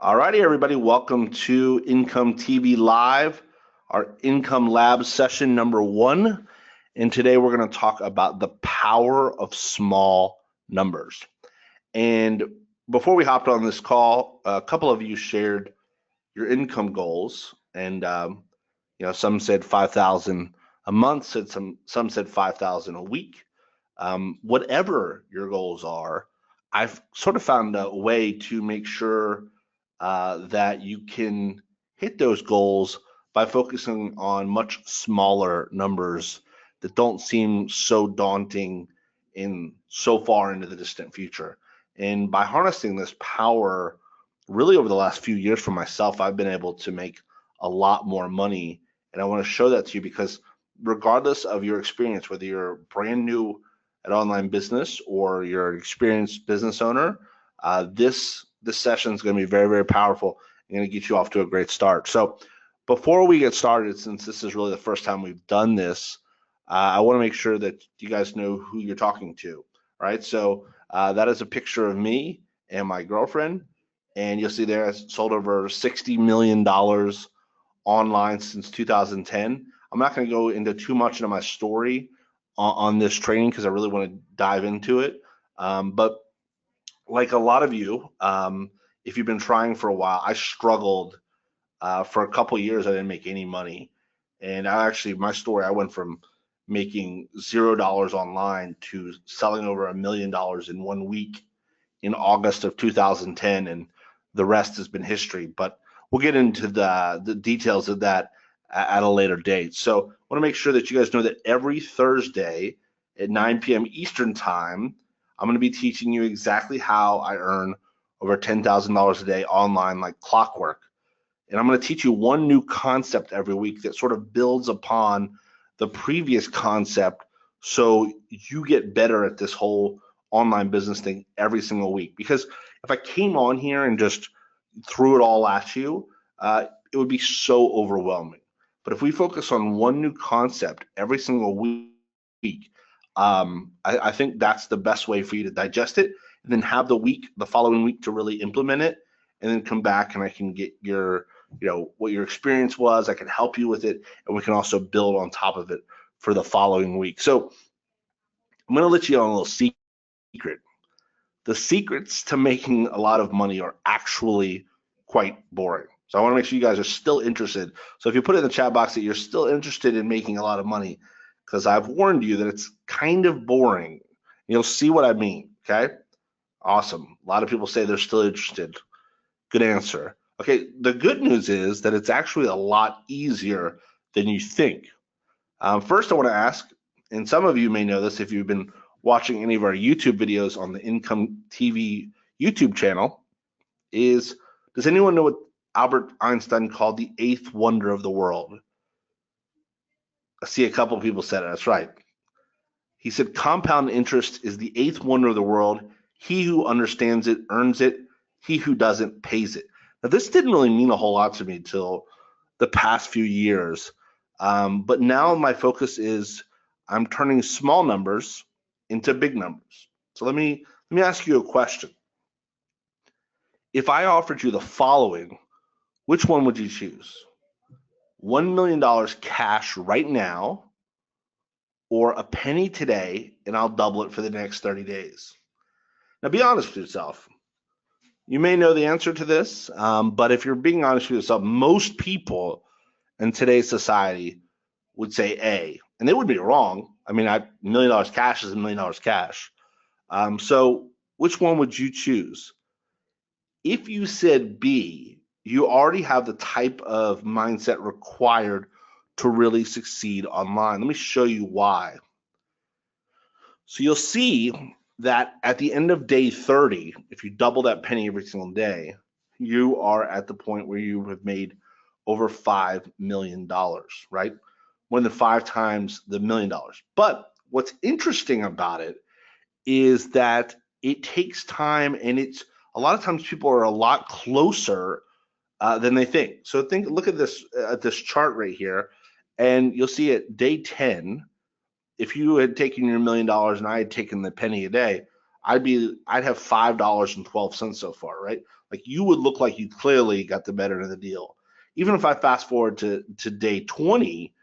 Alrighty, everybody, welcome to Income TV Live, our Income Lab session number 1. And today we're going to talk about the power of small numbers. And before we hopped on this call, a couple of you shared your income goals, and some said 5,000 a month, some said 5,000 a week. Whatever your goals are, I've sort of found a way to make sure that you can hit those goals by focusing on much smaller numbers that don't seem so daunting in so far into the distant future. And by harnessing this power, really over the last few years for myself, I've been able to make a lot more money. And I want to show that to you because regardless of your experience, whether you're brand new at online business or you're an experienced business owner, this session is going to be very, very powerful and going to get you off to a great start. So before we get started, since this is really the first time we've done this, I want to make sure that you guys know who you're talking to, right? So that is a picture of me and my girlfriend, and you'll see there I sold over $60 million online since 2010. I'm not going to go into too much into my story on this training because I really want to dive into it. But like a lot of you, if you've been trying for a while, I struggled for a couple years. I didn't make any money, and my story, I went from making $0 online to selling over $1 million in 1 week in August of 2010, and the rest has been history. But we'll get into the details of that at a later date. So I want to make sure that you guys know that every Thursday at 9 p.m. Eastern Time, I'm going to be teaching you exactly how I earn over $10,000 a day online like clockwork. And I'm going to teach you one new concept every week that sort of builds upon the previous concept so you get better at this whole online business thing every single week. Because if I came on here and just threw it all at you, it would be so overwhelming. But if we focus on one new concept every single week, I think that's the best way for you to digest it, and then have the following week to really implement it, and then come back and I can get what your experience was. I can help you with it, and we can also build on top of it for the following week. So I'm going to let you on a little secret. The secrets to making a lot of money are actually quite boring. So I want to make sure you guys are still interested. So if you put it in the chat box that you're still interested in making a lot of money, because I've warned you that it's kind of boring. You'll see what I mean, okay? Awesome. A lot of people say they're still interested. Good answer. Okay, the good news is that it's actually a lot easier than you think. First, I want to ask, and some of you may know this if you've been watching any of our YouTube videos on the Income TV YouTube channel, does anyone know what Albert Einstein called the eighth wonder of the world? I see a couple of people said it. That's right. He said compound interest is the eighth wonder of the world. He who understands it earns it. He who doesn't pays it. Now, this didn't really mean a whole lot to me till the past few years. But now my focus is I'm turning small numbers into big numbers. So let me ask you a question. If I offered you the following, which one would you choose? $1 million cash right now, or a penny today, and I'll double it for the next 30 days. Now, be honest with yourself. You may know the answer to this, but if you're being honest with yourself, most people in today's society would say A, and they would be wrong. I mean, $1 million cash is $1 million cash. So which one would you choose? If you said B, you already have the type of mindset required to really succeed online. Let me show you why. So you'll see that at the end of day 30, if you double that penny every single day, you are at the point where you have made over $5 million, right? More than 5 times the $1 million. But what's interesting about it is that it takes time, and it's a lot of times people are a lot closer than they think. So look at this chart right here, and you'll see at day 10, if you had taken your $1 million and I had taken the penny a day, I'd have $5.12 so far, right? Like you would look like you clearly got the better of the deal. Even if I fast forward to day 20,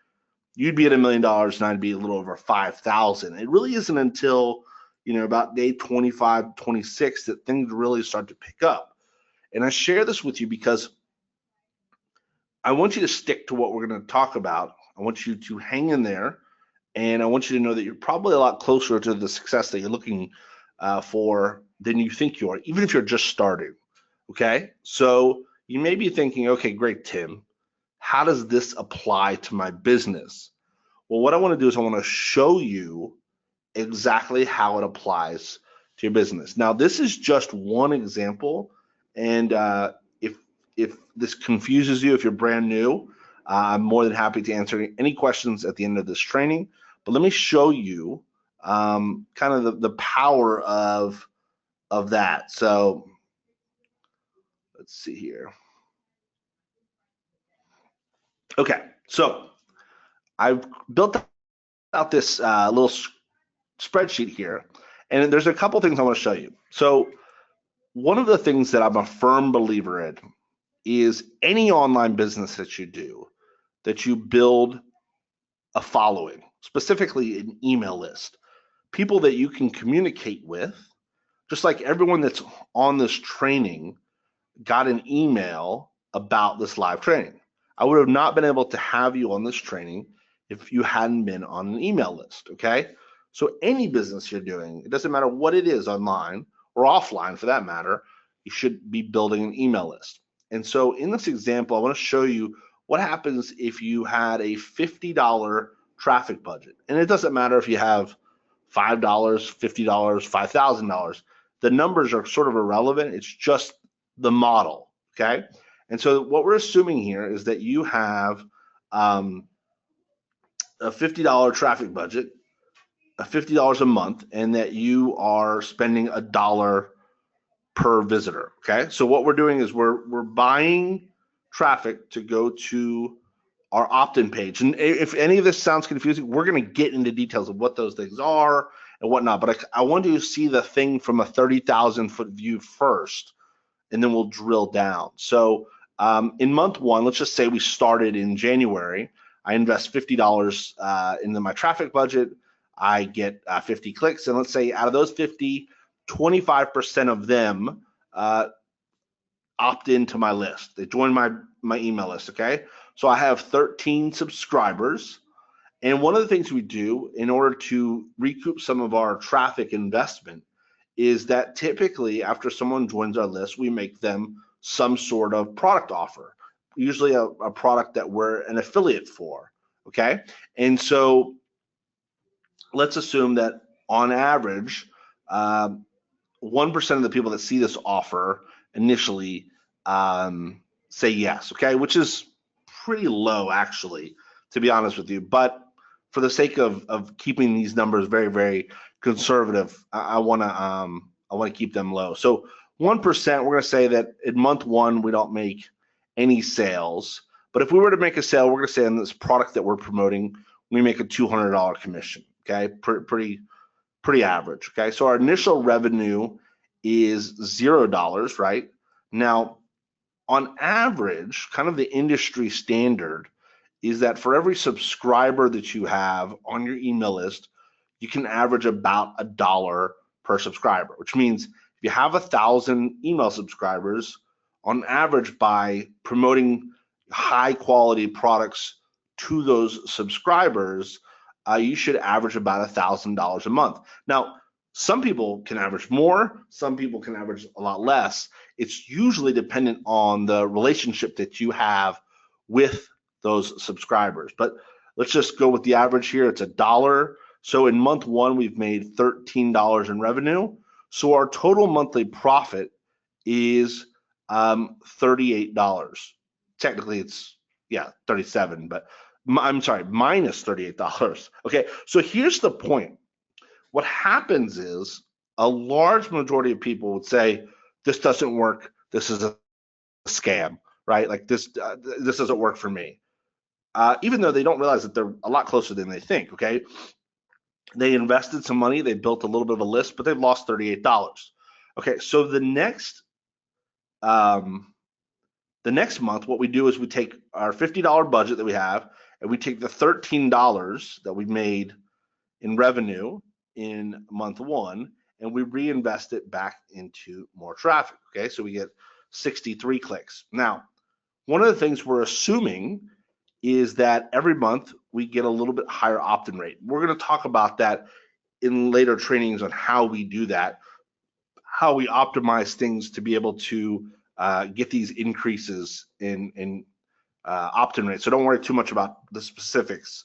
you'd be at $1 million and I'd be a little over 5,000. It really isn't until, about day 25, 26 that things really start to pick up. And I share this with you because I want you to stick to what we're going to talk about. I want you to hang in there, and I want you to know that you're probably a lot closer to the success that you're looking for than you think you are, even if you're just starting. Okay, so you may be thinking, okay, great, Tim, how does this apply to my business? Well, what I want to do is I want to show you exactly how it applies to your business. Now, this is just one example, and if this confuses you, if you're brand new, I'm more than happy to answer any questions at the end of this training. But let me show you kind of the power of that. So let's see here. Okay, so I've built out this little spreadsheet here, and there's a couple things I want to show you. So one of the things that I'm a firm believer in is any online business that you do, that you build a following, specifically an email list, people that you can communicate with, just like everyone that's on this training got an email about this live training. I would have not been able to have you on this training if you hadn't been on an email list, okay? So any business you're doing, it doesn't matter what it is, online or offline for that matter, you should be building an email list. And so in this example, I want to show you what happens if you had a $50 traffic budget. And it doesn't matter if you have $5, $50, $5,000. The numbers are sort of irrelevant. It's just the model, okay? And so what we're assuming here is that you have a $50 traffic budget, $50 a month, and that you are spending $1 per visitor, okay? So what we're doing is we're buying traffic to go to our opt-in page. And if any of this sounds confusing, we're going to get into details of what those things are and whatnot. But I want you to see the thing from a 30,000 foot view first, and then we'll drill down. So in month one, let's just say we started in January. I invest $50 into my traffic budget. I get 50 clicks. And let's say out of those 50, 25% of them opt into my list. They join my email list, okay? So I have 13 subscribers. And one of the things we do in order to recoup some of our traffic investment is that typically after someone joins our list, we make them some sort of product offer, usually a product that we're an affiliate for, okay? And so let's assume that on average, 1% of the people that see this offer initially say yes, okay, which is pretty low actually, to be honest with you. But for the sake of keeping these numbers very, very conservative, I want to keep them low. So 1%, we're going to say that in month one we don't make any sales. But if we were to make a sale, we're going to say on this product that we're promoting, we make a $200 commission. Okay, pretty average. Okay, so our initial revenue is $0, right? Now, on average, kind of the industry standard is that for every subscriber that you have on your email list, you can average about $1 per subscriber, which means if you have 1,000 email subscribers, on average, by promoting high quality products to those subscribers, you should average about $1,000 a month. Now, some people can average more, some people can average a lot less. It's usually dependent on the relationship that you have with those subscribers. But let's just go with the average here. It's $1. So in month one, we've made $13 in revenue. So our total monthly profit is $38. Technically, it's 37, but I'm sorry, minus $38. Okay, so here's the point. What happens is a large majority of people would say, this doesn't work, this is a scam, right? Like this doesn't work for me. Even though they don't realize that they're a lot closer than they think, okay? They invested some money. They built a little bit of a list, but they've lost $38. Okay, so um, the next month, what we do is we take our $50 budget that we have, and we take the $13 that we made in revenue in month one, and we reinvest it back into more traffic. Okay, so we get 63 clicks. Now, one of the things we're assuming is that every month we get a little bit higher opt-in rate. We're going to talk about that in later trainings on how we do that, how we optimize things to be able to get these increases in opt-in rate. So don't worry too much about the specifics.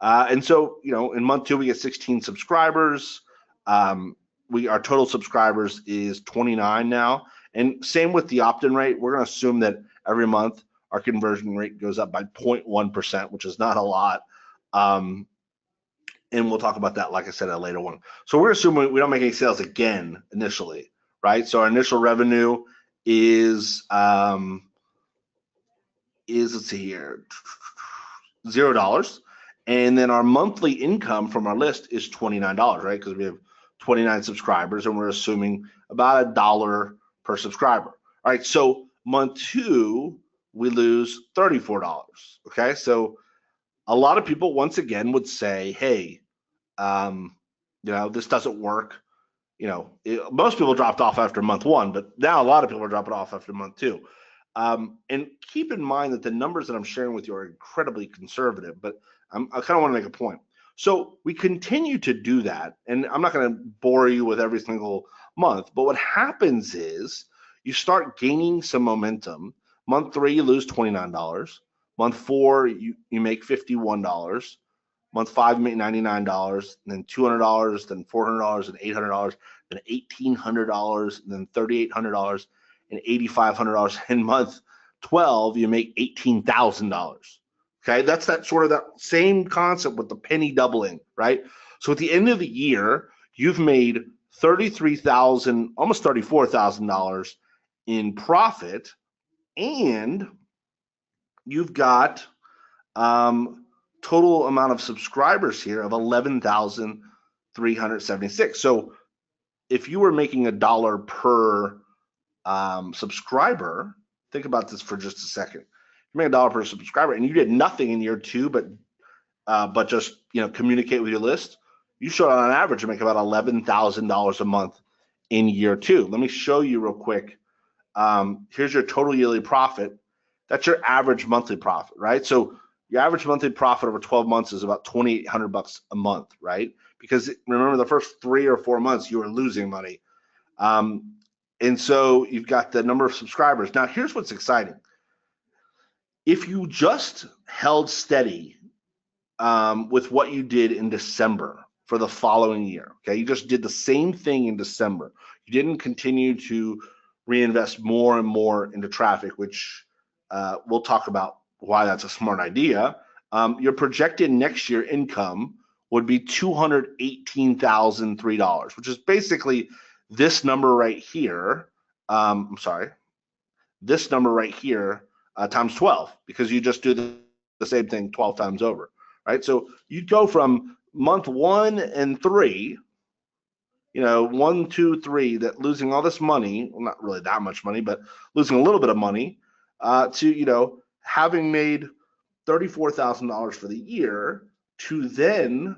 And so, in month two, we get 16 subscribers. Our total subscribers is 29 now. And same with the opt-in rate. We're going to assume that every month our conversion rate goes up by 0.1%, which is not a lot. And we'll talk about that, like I said, at a later one. So we're assuming we don't make any sales again initially, right? So our initial revenue is let's see here, $0. And then our monthly income from our list is $29, right? Because we have 29 subscribers and we're assuming about $1 per subscriber. All right, so month two, we lose $34. Okay, so a lot of people, once again, would say, hey, this doesn't work. Most people dropped off after month one, but now a lot of people are dropping off after month two. And keep in mind that the numbers that I'm sharing with you are incredibly conservative, but I kind of want to make a point. So we continue to do that, and I'm not going to bore you with every single month, but what happens is you start gaining some momentum. Month three, you lose $29. Month four, you make $51. Month five, you make $99, then $200, then $400, and $800, then $1,800, and then $3,800, and $8,500. In month 12, you make $18,000. Okay, that's that sort of that same concept with the penny doubling, right? So at the end of the year, you've made $33,000, almost $34,000 in profit, and you've got total amount of subscribers here of 11,376. So if you were making $1 per subscriber, think about this for just a second. You made $1 per subscriber, and you did nothing in year two, but just communicate with your list. You should, on average, make about $11,000 a month in year two. Let me show you real quick. Here's your total yearly profit. That's your average monthly profit, right? So your average monthly profit over 12 months is about $2,800 a month, right? Because remember, the first 3 or 4 months you were losing money. And so you've got the number of subscribers. Now, here's what's exciting. If you just held steady with what you did in December for the following year, okay, you just did the same thing in December. You didn't continue to reinvest more and more into traffic, which we'll talk about why that's a smart idea. Your projected next year income would be $218,003, which is basically this number right here. This number right here times 12, because you just do the same thing 12 times over, right? So you'd go from month 1 and 3, 1, 2, 3, that losing all this money, well, not really that much money, but losing a little bit of money, to having made $34,000 for the year, to then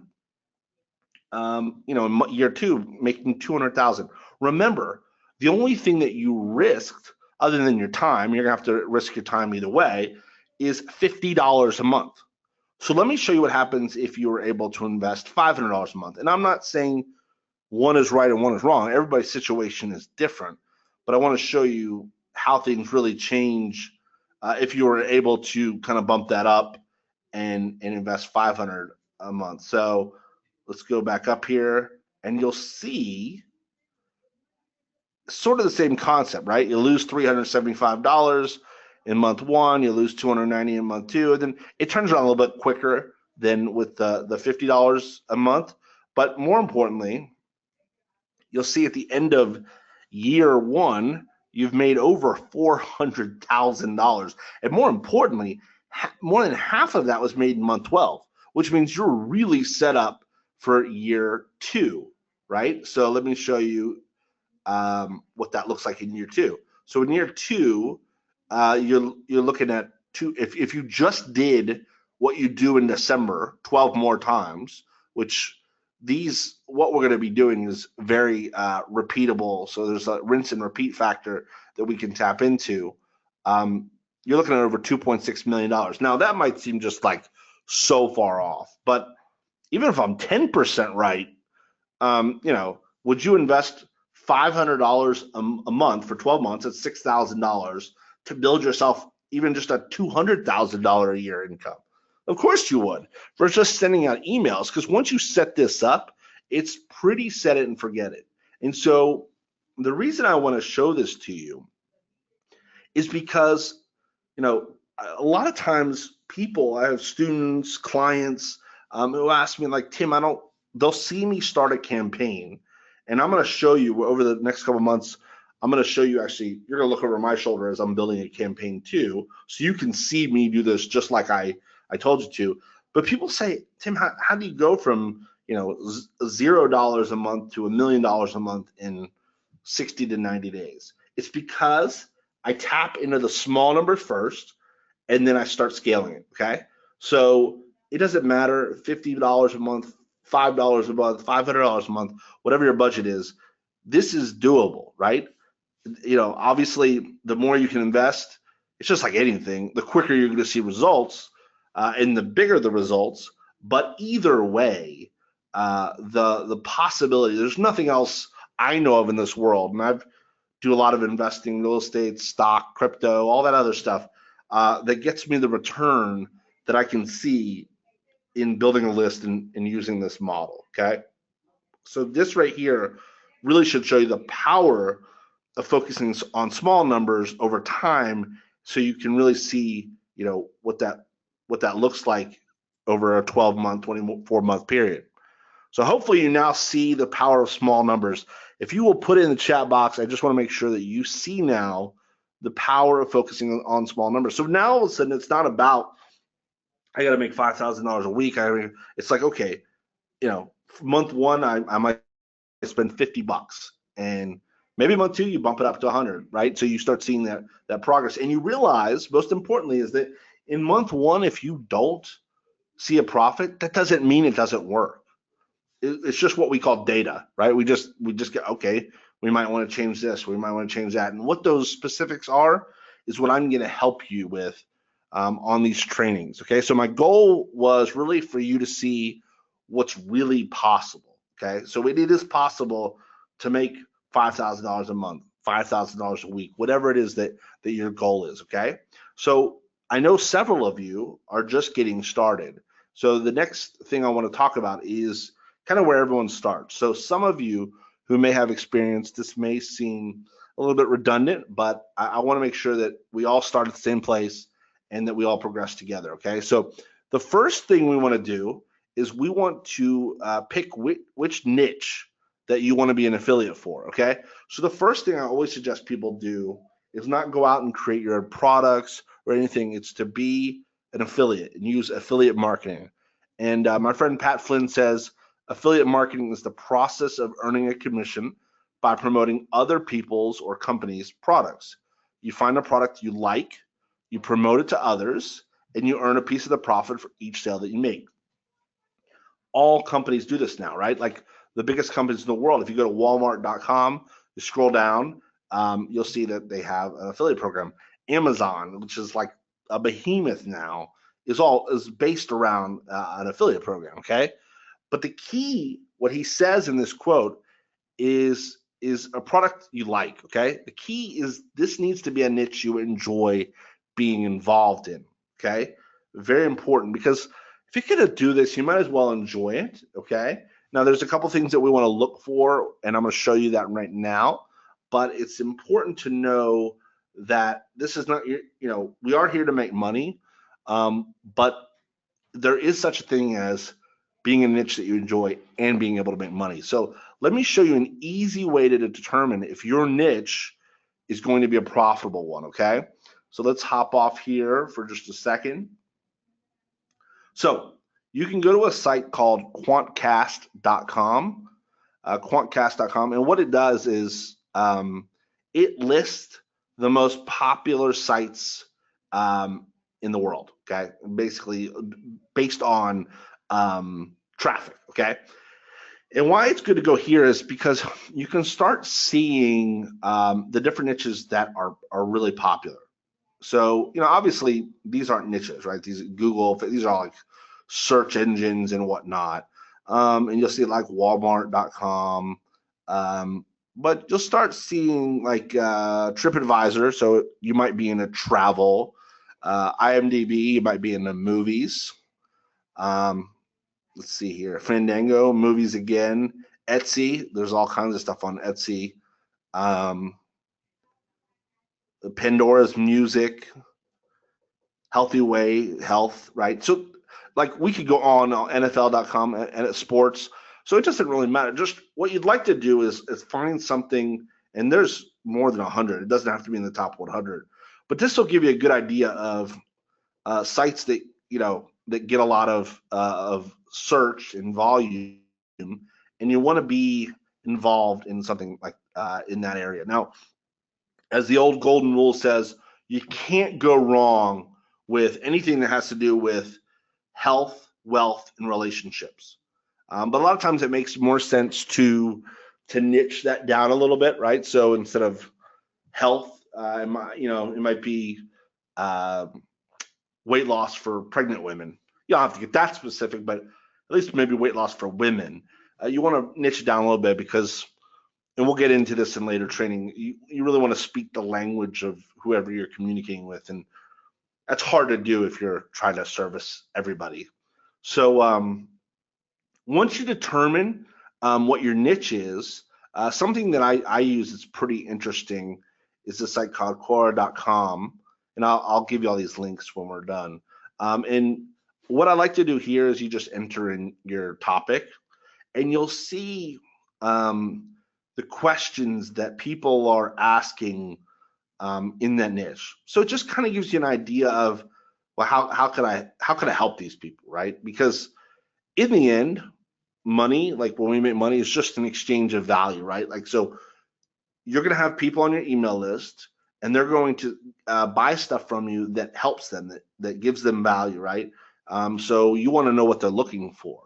in year two making $200,000. Remember, the only thing that you risked, other than your time, you're gonna have to risk your time either way, is $50 a month. So let me show you what happens if you were able to invest $500 a month. And I'm not saying one is right and one is wrong. Everybody's situation is different, but I want to show you how things really change if you were able to kind of bump that up and invest $500 a month. So let's go back up here, and you'll see sort of the same concept, right? You lose $375 in month 1, you lose $290 in month 2, and then it turns around a little bit quicker than with the $50 a month. But more importantly, you'll see at the end of year 1, you've made over $400,000. And more importantly, more than half of that was made in month 12, which means you're really set up for year 2, right? So let me show you what that looks like in year 2. So in year 2, you're looking at if you just did what you do in December 12 more times, which what we're going to be doing is very repeatable. So there's a rinse and repeat factor that we can tap into. You're looking at over $2.6 million. Now that might seem just like so far off, but even if I'm 10% right, would you invest $500 a month for 12 months? That's $6,000 to build yourself even just a $200,000 a year income. Of course you would, for just sending out emails, because once you set this up, it's pretty set it and forget it. And so the reason I want to show this to you is because, a lot of times I have students, clients who ask me like, Tim, they'll see me start a campaign, and I'm going to show you over the next couple of months. I'm going to show you, actually, you're going to look over my shoulder as I'm building a campaign too, so you can see me do this just like I told you to. But people say, Tim, how do you go from $0 a month to $1 million a month in 60 to 90 days? It's because I tap into the small numbers first, and then I start scaling it. Okay, so it doesn't matter, $50 a month, $5 a month, $500 a month, whatever your budget is. This is doable, right? Obviously, the more you can invest, it's just like anything, the quicker you're going to see results, and the bigger the results. But either way, the possibility, there's nothing else I know of in this world, and I do a lot of investing, real estate, stock, crypto, all that other stuff, that gets me the return that I can see in building a list and using this model. Okay, so this right here really should show you the power of focusing on small numbers over time, so you can really see what that looks like over a 12-month, 24-month period. So hopefully you now see the power of small numbers. If you will put it in the chat box, I just want to make sure that you see now the power of focusing on small numbers. So now all of a sudden it's not about, I got to make $5,000 a week. It's like, okay, month 1 I might spend $50, and maybe month 2 you bump it up to 100, right? So you start seeing that progress, and you realize, most importantly, is that in month 1, if you don't see a profit, that doesn't mean it doesn't work. It's just what we call data, right? We just get, okay, we might want to change this, we might want to change that, and what those specifics are is what I'm going to help you with on these trainings. Okay, so my goal was really for you to see what's really possible. Okay, so it is possible to make $5,000 a month, $5,000 a week, whatever it is that your goal is. Okay, so I know several of you are just getting started. So the next thing I want to talk about is kind of where everyone starts. So some of you who may have experience, this may seem a little bit redundant, but I want to make sure that we all start at the same place and that we all progress together. Okay, so the first thing we want to do is we want to pick which niche that you want to be an affiliate for. Okay, so the first thing I always suggest people do is not go out and create your own products or anything. It's to be an affiliate and use affiliate marketing. And my friend Pat Flynn says affiliate marketing is the process of earning a commission by promoting other people's or companies' products. You find a product you like, you promote it to others, and you earn a piece of the profit for each sale that you make. All companies do this now, right? Like the biggest companies in the world. If you go to walmart.com, you scroll down, you'll see that they have an affiliate program. Amazon, which is like a behemoth now, is based around an affiliate program. Okay, but the key, what he says in this quote, is a product you like. Okay, the key is this needs to be a niche you enjoy being involved in. Okay, very important, because if you're going to do this, you might as well enjoy it. Okay, now there's a couple things that we want to look for, and I'm going to show you that right now. But it's important to know that this is not, we are here to make money, but there is such a thing as being a niche that you enjoy and being able to make money. So let me show you an easy way to determine if your niche is going to be a profitable one. Okay, so let's hop off here for just a second. So you can go to a site called quantcast.com, quantcast.com, and what it does is it lists the most popular sites in the world, okay? Basically based on traffic, okay? And why it's good to go here is because you can start seeing the different niches that are really popular. So, obviously these aren't niches, right? These these are all like search engines and whatnot. And you'll see like Walmart.com. But you'll start seeing like TripAdvisor. So you might be in a travel. IMDb, you might be in the movies. Let's see here. Fandango, movies again. Etsy, there's all kinds of stuff on Etsy. Pandora's music. Healthy Way, health, right? So like we could go on NFL.com and at sports. So it doesn't really matter. Just what you'd like to do is find something, and there's more than 100. It doesn't have to be in the top 100. But this will give you a good idea of sites that, that get a lot of search and volume, and you want to be involved in something like in that area. Now, as the old golden rule says, you can't go wrong with anything that has to do with health, wealth, and relationships. But a lot of times it makes more sense to niche that down a little bit, right? So instead of health, it might be weight loss for pregnant women. You don't have to get that specific, but at least maybe weight loss for women. You want to niche it down a little bit because, and we'll get into this in later training, you really want to speak the language of whoever you're communicating with. And that's hard to do if you're trying to service everybody. So once you determine what your niche is, something that I use that's pretty interesting is a site called Quora.com, and I'll give you all these links when we're done. And what I like to do here is you just enter in your topic, and you'll see the questions that people are asking in that niche. So it just kind of gives you an idea of, well, how can I help these people, right? Because in the end, money, like when we make money, is just an exchange of value, right? Like, so you're going to have people on your email list, and they're going to buy stuff from you that helps them, that gives them value, right? So you want to know what they're looking for.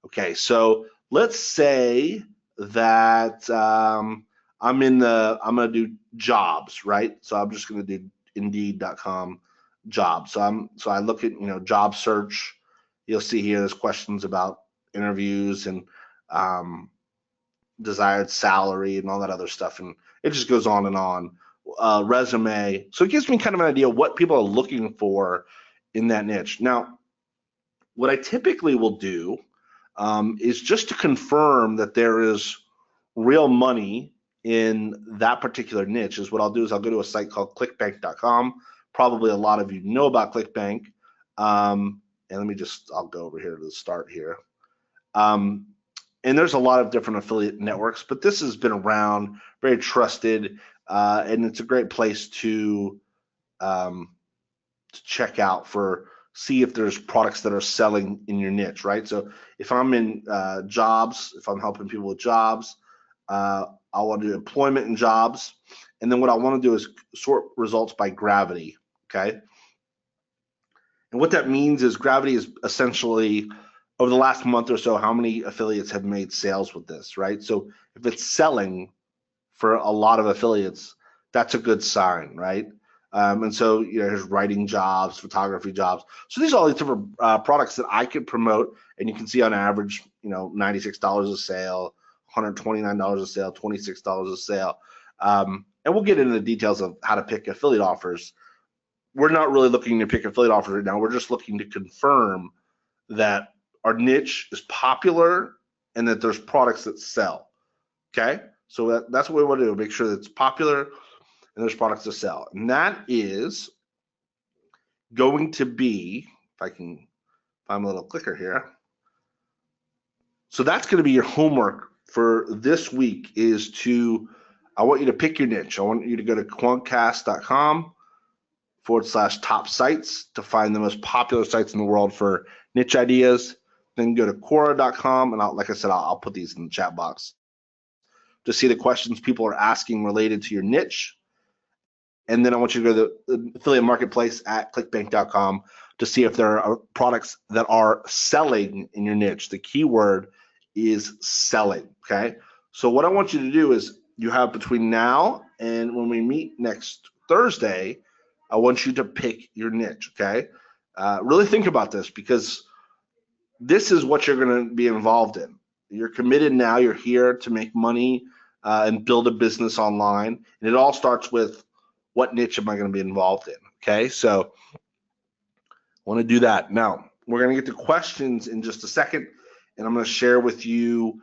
Okay, so let's say that I'm going to do jobs, right? So I'm just going to do Indeed.com jobs. So I look at, job search. You'll see here there's questions about interviews and desired salary and all that other stuff, and it just goes on and on. Resume. So it gives me kind of an idea of what people are looking for in that niche. Now, what I typically will do is just to confirm that there is real money in that particular niche, is what I'll do is I'll go to a site called clickbank.com. Probably a lot of you know about ClickBank. And I'll go over here to the start here. And there's a lot of different affiliate networks, but this has been around, very trusted, and it's a great place to check out see if there's products that are selling in your niche, right? So if I'm in jobs, if I'm helping people with jobs, I want to do employment and jobs. And then what I want to do is sort results by gravity, okay? And what that means is gravity is essentially over the last month or so, how many affiliates have made sales with this, right? So if it's selling for a lot of affiliates, that's a good sign, right? And so there's writing jobs, photography jobs. So these are all these different products that I could promote, and you can see on average, $96 a sale, $129 a sale, $26 a sale. And we'll get into the details of how to pick affiliate offers. We're not really looking to pick affiliate offers right now. We're just looking to confirm that our niche is popular and that there's products that sell. Okay, so that's what we want to do. Make sure that it's popular and there's products to sell. And that is going to be, if I can find a little clicker here. So that's going to be your homework for this week is I want you to pick your niche. I want you to go to quantcast.com/top sites to find the most popular sites in the world for niche ideas. then go to Quora.com, and like I said, I'll put these in the chat box to see the questions people are asking related to your niche. And then I want you to go to the affiliate marketplace at clickbank.com to see if there are products that are selling in your niche. The keyword is selling, okay? So what I want you to do is you have between now and when we meet next Thursday, I want you to pick your niche, okay? Really think about this, because this is what you're going to be involved in. You're committed now. You're here to make money and build a business online. And it all starts with, what niche am I going to be involved in? Okay, so I want to do that. Now, we're going to get to questions in just a second, and I'm going to share with you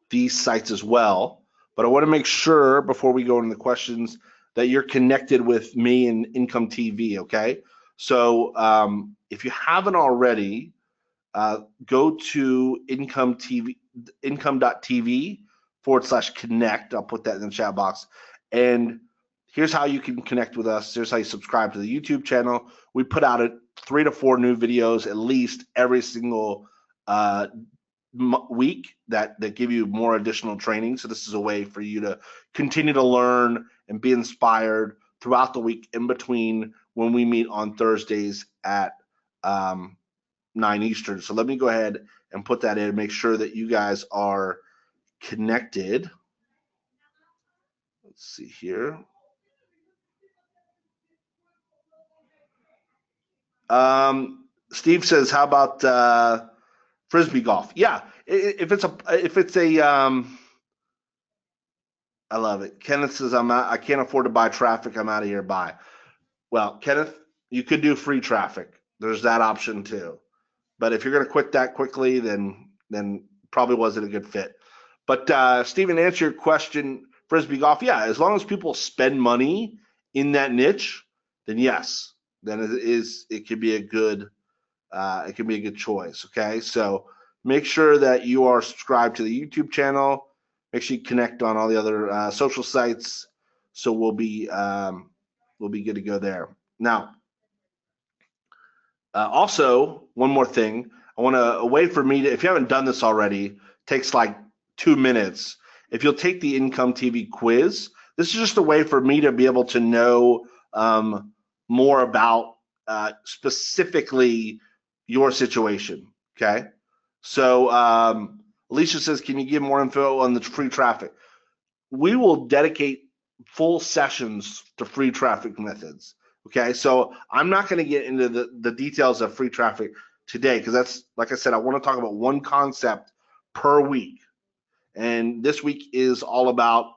these sites as well. But I want to make sure before we go into the questions that you're connected with me and IncomeTV, okay? So if you haven't already, go to income.tv/connect. I'll put that in the chat box. And here's how you can connect with us. Here's how you subscribe to the YouTube channel. We put out 3 to 4 new videos at least every single week that give you more additional training. So this is a way for you to continue to learn and be inspired throughout the week in between when we meet on Thursdays at 9 Eastern. So let me go ahead and put that in, make sure that you guys are connected. Let's see here. Steve says, how about Frisbee golf? Yeah, if it's a I love it. Kenneth says, I can't afford to buy traffic. I'm out of here. Bye. Well, Kenneth, you could do free traffic. There's that option too. But if you're going to quit that quickly, then probably wasn't a good fit. But Stephen, answer your question, Frisbee golf. Yeah, as long as people spend money in that niche, then yes, then it could be a good choice. Okay, so make sure that you are subscribed to the YouTube channel. Make sure you connect on all the other social sites, so we'll be good to go there. Now, also, one more thing, I want a way for me to, if you haven't done this already, takes like 2 minutes. If you'll take the IncomeTV quiz, this is just a way for me to be able to know more about specifically your situation. Okay, so Alicia says, can you give more info on the free traffic? We will dedicate full sessions to free traffic methods. Okay, so I'm not going to get into the details of free traffic today, because that's, like I said, I want to talk about one concept per week. And this week is all about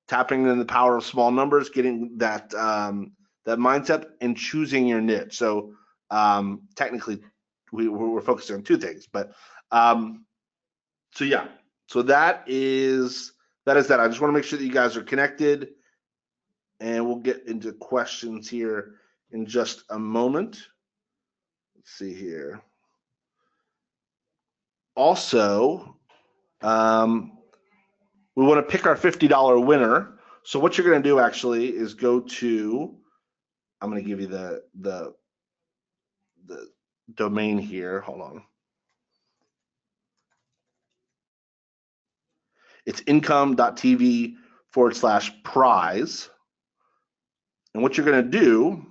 tapping into the power of small numbers, getting that that mindset, and choosing your niche. So technically, we're focusing on 2 things, but so yeah, so that is that. I just want to make sure that you guys are connected, and we'll get into questions here in just a moment. Let's see here. Also, we want to pick our $50 winner. So what you're going to do actually is go to, I'm going to give you the domain here. Hold on. It's income.tv/prize. And what you're going to do,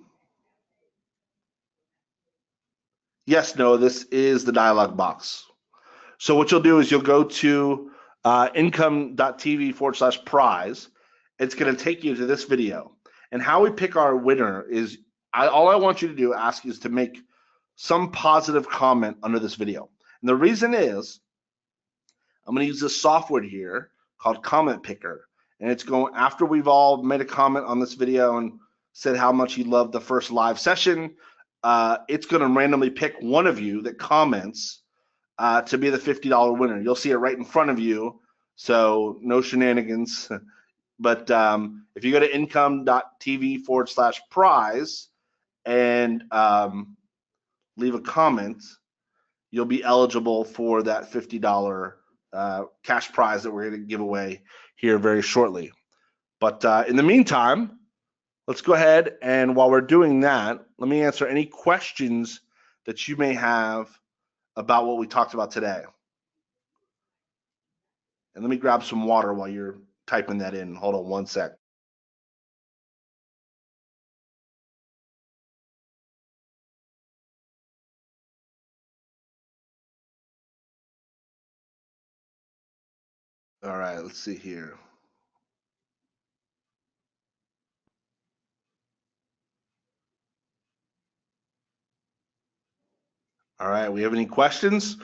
yes, no, this is the dialog box. So what you'll do is you'll go to income.tv/prize. It's going to take you to this video. And how we pick our winner is, all I want you to do, ask, is to make some positive comment under this video. And the reason is, I'm going to use this software here called Comment Picker. And it's going, after we've all made a comment on this video and said how much you loved the first live session, it's going to randomly pick one of you that comments to be the $50 winner. You'll see it right in front of you, so no shenanigans. But if you go to income.tv/prize and leave a comment, you'll be eligible for that $50 cash prize that we're going to give away here very shortly. But in the meantime, let's go ahead, and while we're doing that, let me answer any questions that you may have about what we talked about today? And let me grab some water while you're typing that in. Hold on one sec. All right, let's see here. All right, we have any questions?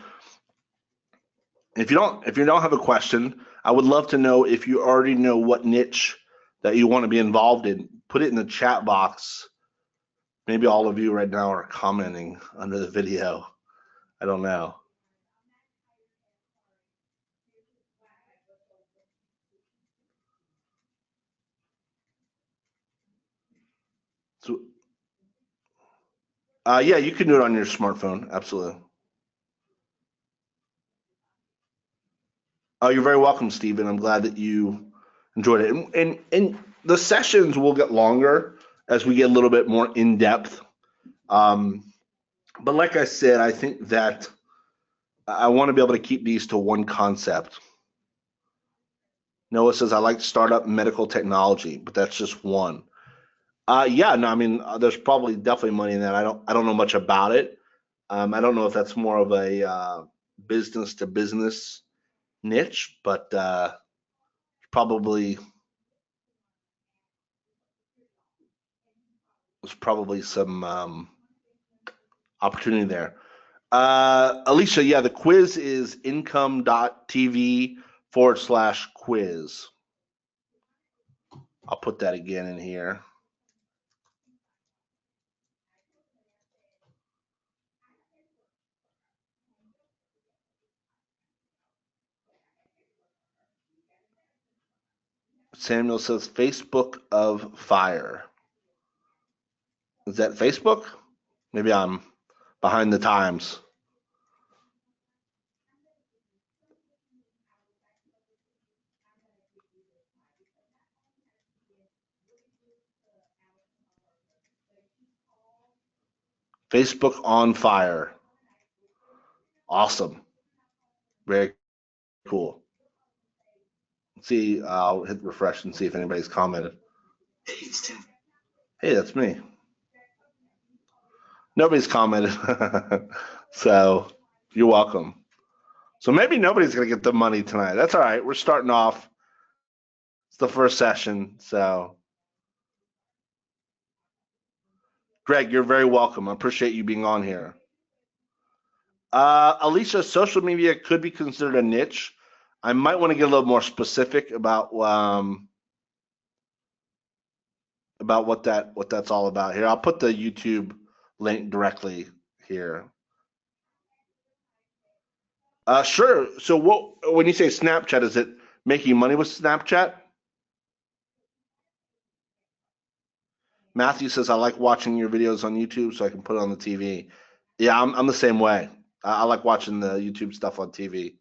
If you don't have a question, I would love to know if you already know what niche that you want to be involved in. Put it in the chat box. Maybe all of you right now are commenting under the video. I don't know. So, yeah, you can do it on your smartphone. Absolutely. Oh, you're very welcome, Stephen. I'm glad that you enjoyed it. And the sessions will get longer as we get a little bit more in depth. But like I said, I think that I want to be able to keep these to one concept. Noah says, I like startup medical technology, but that's just one. Yeah, no, I mean, there's probably definitely money in that. I don't know much about it. I don't know if that's more of a business to business niche, but probably there's probably some opportunity there. Alicia, yeah, the quiz is income.tv/quiz. I'll put that again in here. Samuel says Facebook of Fire. Is that Facebook? Maybe I'm behind the times. Facebook on Fire. Awesome. Very cool. Let's see, I'll hit refresh and see if anybody's commented. Hey, that's me. Nobody's commented. So you're welcome. So maybe nobody's going to get the money tonight. That's all right. We're starting off. It's the first session. So, Greg, you're very welcome. I appreciate you being on here. Alicia, social media could be considered a niche. I might want to get a little more specific about what that's all about here. I'll put the YouTube link directly here. Sure. So when you say Snapchat, is it making money with Snapchat? Matthew says, I like watching your videos on YouTube so I can put it on the TV. Yeah, I'm the same way. I like watching the YouTube stuff on TV.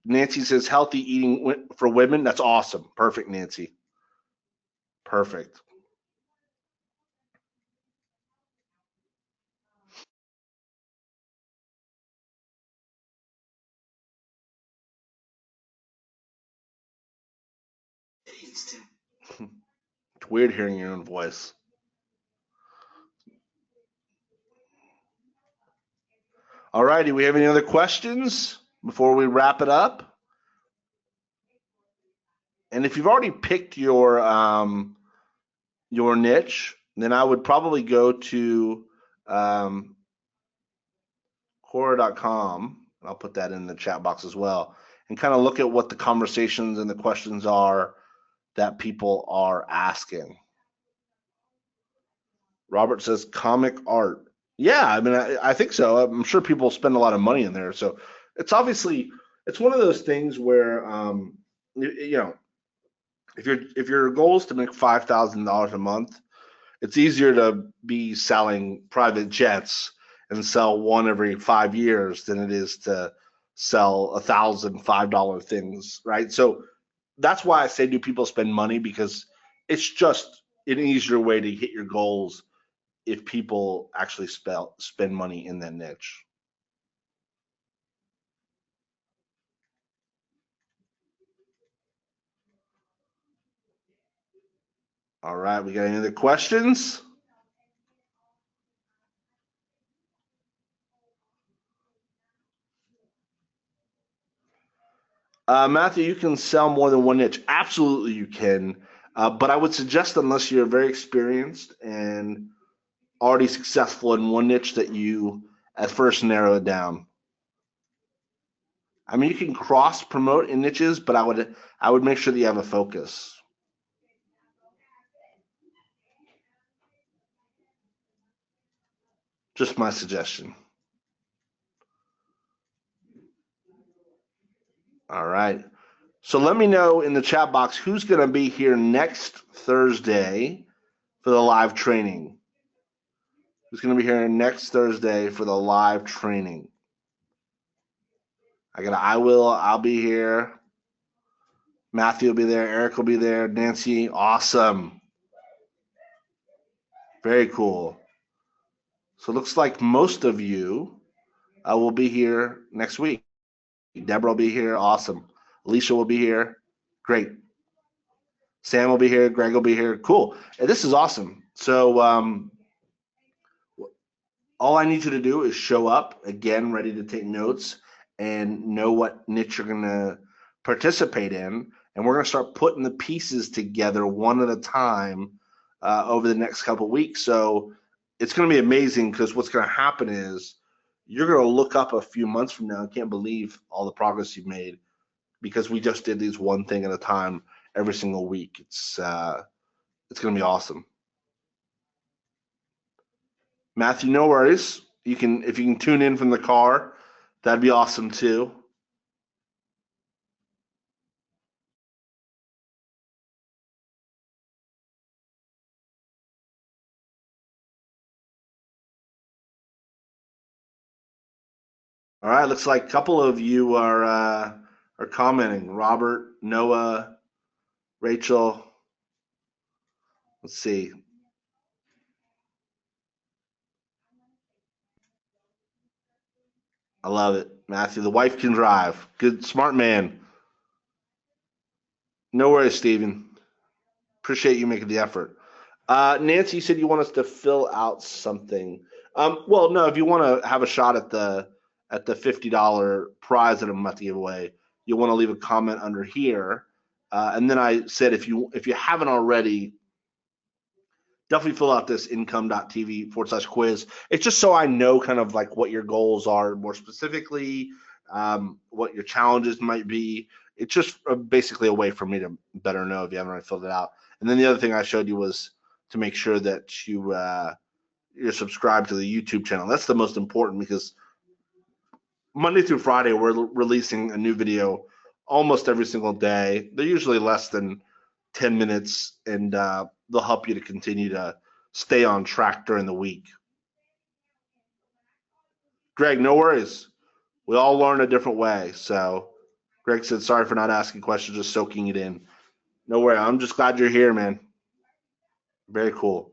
Nancy says, healthy eating for women. That's awesome. Perfect, Nancy. Perfect. It's weird hearing your own voice. All right, do we have any other questions before we wrap it up? And if you've already picked your niche, then I would probably go to Quora.com. I'll put that in the chat box as well, and kind of look at what the conversations and the questions are that people are asking. Robert says comic art. Yeah, I mean, I think so. I'm sure people spend a lot of money in there. So it's obviously it's one of those things where you know, if your goal is to make $5,000 a month, it's easier to be selling private jets and sell one every 5 years than it is to sell $1,005 things, right? So that's why I say, do people spend money? Because it's just an easier way to hit your goals if people actually spend money in that niche. All right, we got any other questions? Matthew, you can sell more than one niche. Absolutely, you can. But I would suggest, unless you're very experienced and already successful in one niche, that you at first narrow it down. I mean, you can cross promote in niches, but I would make sure that you have a focus. Just my suggestion. All right. So let me know in the chat box who's going to be here next Thursday for the live training. Who's going to be here next Thursday for the live training? I'll be here. Matthew will be there. Eric will be there. Nancy, awesome. Very cool. So it looks like most of you will be here next week. Deborah will be here. Awesome. Alicia will be here. Great. Sam will be here. Greg will be here. Cool. And this is awesome. So all I need you to do is show up, again, ready to take notes and know what niche you're going to participate in. And we're going to start putting the pieces together one at a time over the next couple of weeks. So it's going to be amazing, because what's going to happen is you're going to look up a few months from now and can't believe all the progress you've made, because we just did these one thing at a time every single week. It's going to be awesome. Matthew, no worries. If you can tune in from the car, that'd be awesome too. All right, looks like a couple of you are commenting. Robert, Noah, Rachel. Let's see. I love it, Matthew. The wife can drive. Good, smart man. No worries, Steven. Appreciate you making the effort. Nancy, you said you want us to fill out something. Well, no, if you want to have a shot at the $50 prize that I'm about to give away, you want to leave a comment under here. And then I said, if you haven't already, definitely fill out this income.tv/quiz. It's just so I know kind of like what your goals are more specifically, what your challenges might be. It's just basically a way for me to better know if you haven't already filled it out. And then the other thing I showed you was to make sure that you're subscribed to the YouTube channel. That's the most important, because Monday through Friday we're releasing a new video almost every single day. They're usually less than 10 minutes, and they'll help you to continue to stay on track during the week. Greg, no worries. We all learn a different way. So Greg said, sorry for not asking questions, just soaking it in. No worry. I'm just glad you're here, man. Very cool.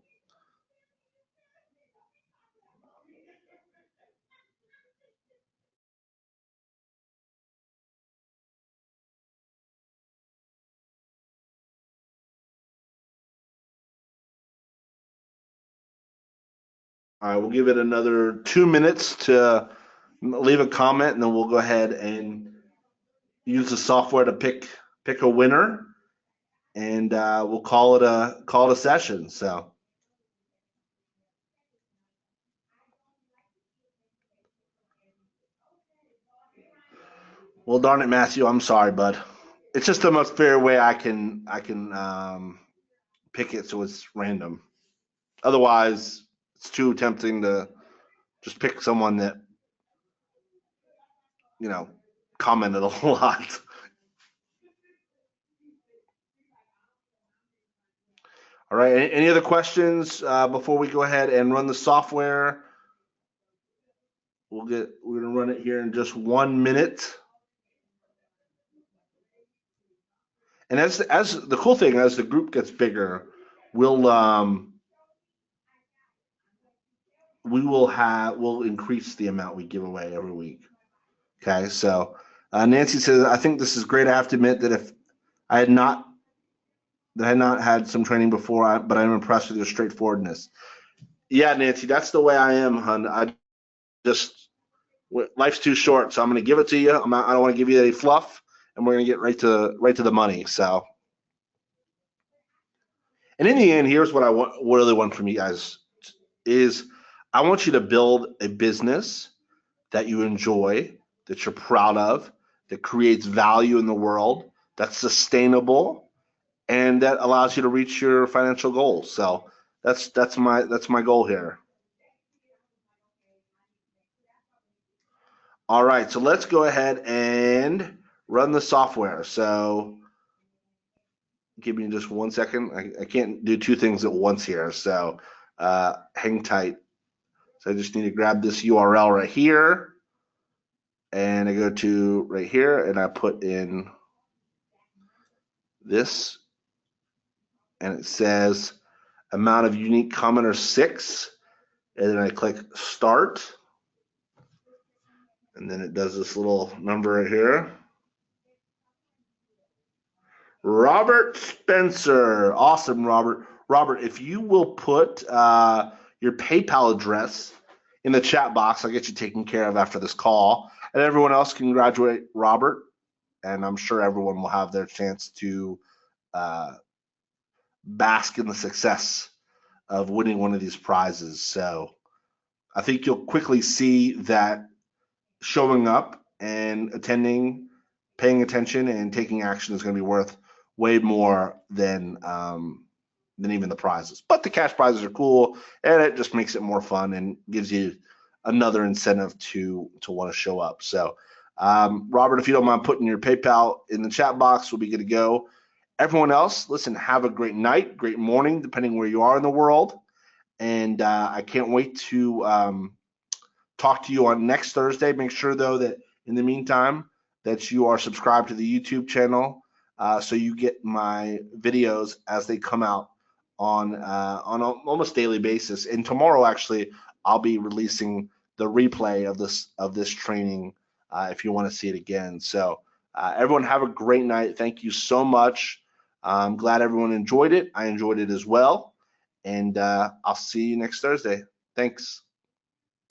All right, we'll give it another 2 minutes to leave a comment, and then we'll go ahead and use the software to pick a winner, and we'll call it a session. So, well, darn it, Matthew, I'm sorry, bud. It's just the most fair way I can pick it, so it's random. Otherwise, it's too tempting to just pick someone that commented a lot. All right. Any other questions before we go ahead and run the software? We're gonna run it here in just 1 minute. And as the cool thing, as the group gets bigger, we'll increase the amount we give away every week. Okay. So Nancy says, I think this is great. I have to admit that if I had not that had not had some training before, but I'm impressed with your straightforwardness. Yeah, Nancy, that's the way I am, hun. Life's too short, so I'm going to give it to you. I don't want to give you any fluff, and we're going to get right to the money. So, and in the end, here's what I really want from you guys is I want you to build a business that you enjoy, that you're proud of, that creates value in the world, that's sustainable, and that allows you to reach your financial goals. So that's my goal here. All right, so let's go ahead and run the software. So give me just 1 second. I can't do two things at once here, so hang tight. So I just need to grab this URL right here, and I go to right here, and I put in this, and it says amount of unique commenters 6, and then I click start, and then it does this little number right here. Robert Spencer. Awesome, Robert. Robert, if you will put your PayPal address in the chat box, I'll get you taken care of after this call. And everyone else, congratulate Robert. And I'm sure everyone will have their chance to bask in the success of winning one of these prizes. So I think you'll quickly see that showing up and attending, paying attention, and taking action is going to be worth way more than even the prizes. But the cash prizes are cool, and it just makes it more fun and gives you another incentive to want to show up. So, Robert, if you don't mind putting your PayPal in the chat box, we'll be good to go. Everyone else, listen, have a great night, great morning, depending where you are in the world. And I can't wait to talk to you on next Thursday. Make sure, though, that in the meantime that you are subscribed to the YouTube channel so you get my videos as they come out on an almost daily basis. And tomorrow, actually, I'll be releasing the replay of this training if you want to see it again. So everyone have a great night. Thank you so much. I'm glad everyone enjoyed it. I enjoyed it as well. And I'll see you next Thursday. Thanks.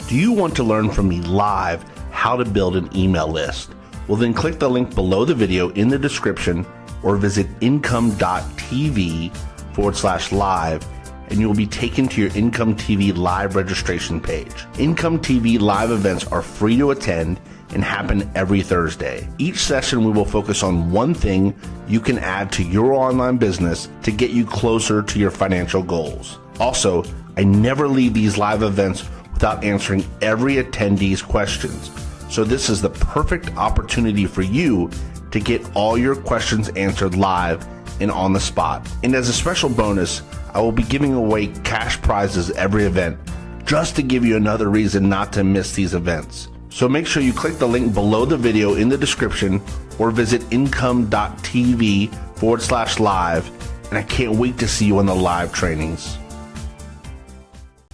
Do you want to learn from me live how to build an email list? Well, then click the link below the video in the description or visit income.tv/live and you will be taken to your IncomeTV live registration page. IncomeTV live events are free to attend and happen every Thursday. Each session we will focus on one thing you can add to your online business to get you closer to your financial goals. Also, I never leave these live events without answering every attendee's questions. So this is the perfect opportunity for you to get all your questions answered live and on the spot. And as a special bonus, I will be giving away cash prizes every event just to give you another reason not to miss these events. So make sure you click the link below the video in the description or visit income.tv/live. And I can't wait to see you in the live trainings.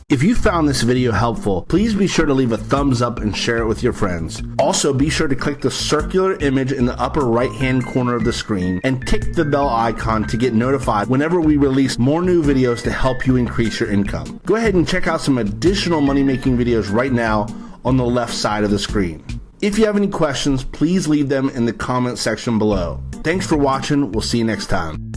If you found this video helpful, please be sure to leave a thumbs up and share it with your friends. Also, be sure to click the circular image in the upper right-hand corner of the screen and tick the bell icon to get notified whenever we release more new videos to help you increase your income. Go ahead and check out some additional money-making videos right now on the left side of the screen. If you have any questions, please leave them in the comment section below. Thanks for watching. We'll see you next time.